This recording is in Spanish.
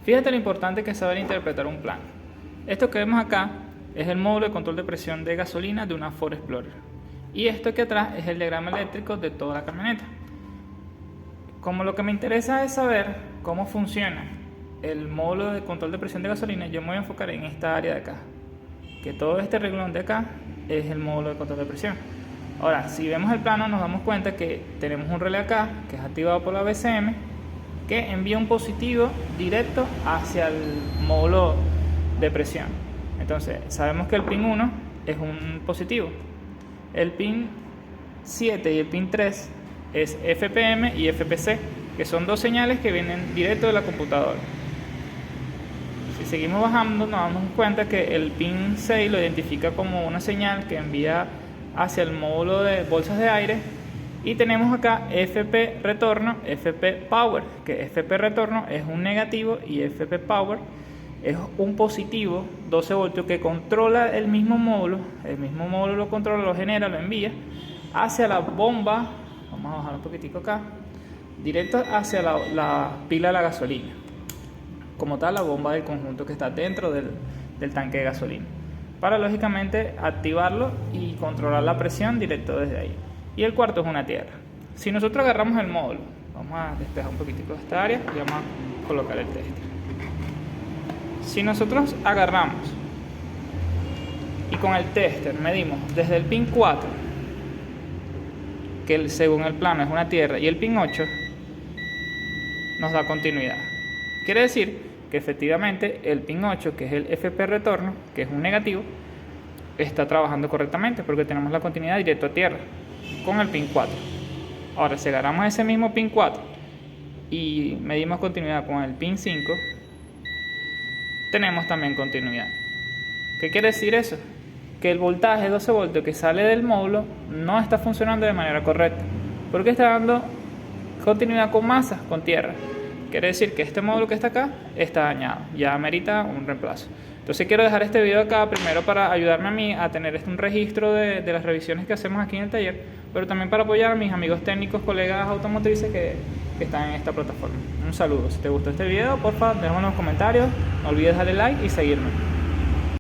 Fíjate lo importante que es saber interpretar un plano. Esto que vemos acá es el módulo de control de presión de gasolina de una Ford Explorer. Y esto aquí atrás es el diagrama eléctrico de toda la camioneta. Como lo que me interesa es saber cómo funciona el módulo de control de presión de gasolina, yo me voy a enfocar en esta área de acá. Que todo este renglón de acá es el módulo de control de presión. Ahora, si vemos el plano nos damos cuenta que tenemos un relé acá que es activado por la BCM que envía un positivo directo hacia el módulo de presión. Entonces sabemos que el pin 1 es un positivo, el pin 7 y el pin 3 es FPM y FPC, que son dos señales que vienen directo de la computadora. Si seguimos bajando nos damos cuenta que el pin 6 lo identifica como una señal que envía hacia el módulo de bolsas de aire. Y tenemos acá FP retorno, FP power, que FP retorno es un negativo y FP power es un positivo 12 voltios que controla el mismo módulo lo controla, lo genera, lo envía hacia la bomba, vamos a bajar un poquitico acá, directo hacia la pila de la gasolina, como tal la bomba del conjunto que está dentro del tanque de gasolina, para lógicamente activarlo y controlar la presión directo desde ahí. Y el cuarto es una tierra. Si nosotros agarramos el módulo, vamos a despejar un poquitico esta área y vamos a colocar el tester. Si nosotros agarramos y con el tester medimos desde el pin 4, que según el plano es una tierra, y el pin 8, nos da continuidad. Quiere decir que efectivamente el pin 8, que es el FP retorno, que es un negativo, está trabajando correctamente porque tenemos la continuidad directo a tierra con el pin 4. Ahora, si agarramos ese mismo pin 4 y medimos continuidad con el pin 5, tenemos también continuidad. ¿Qué quiere decir eso? Que el voltaje 12 voltios que sale del módulo no está funcionando de manera correcta, porque está dando continuidad con masa, con tierra. Quiere decir que este módulo que está acá está dañado, ya amerita un reemplazo. Entonces quiero dejar este video acá primero para ayudarme a mí a tener un registro de las revisiones que hacemos aquí en el taller, pero también para apoyar a mis amigos técnicos, colegas automotrices que están en esta plataforma. Un saludo. Si te gustó este video, por favor déjame en los comentarios, no olvides darle like y seguirme.